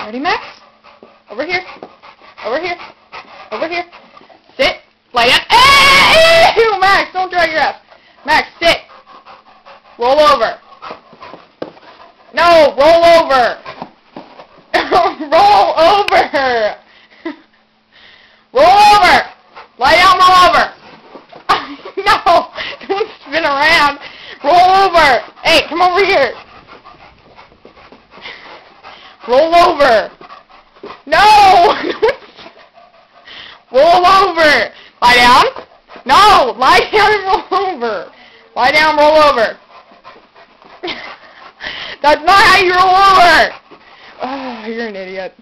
Ready, Max? Over here. Over here. Over here. Sit. Lay down. Hey! Ew, Max, don't drag your ass. Max, sit. Roll over. No, roll over. Roll over. Roll over. Lie down, roll over. No, don't spin around. Roll over. Hey, come over here. Roll over. No. Roll over. Lie down. No, lie down and roll over. Lie down, roll over. That's not how you roll over. Oh, you're an idiot.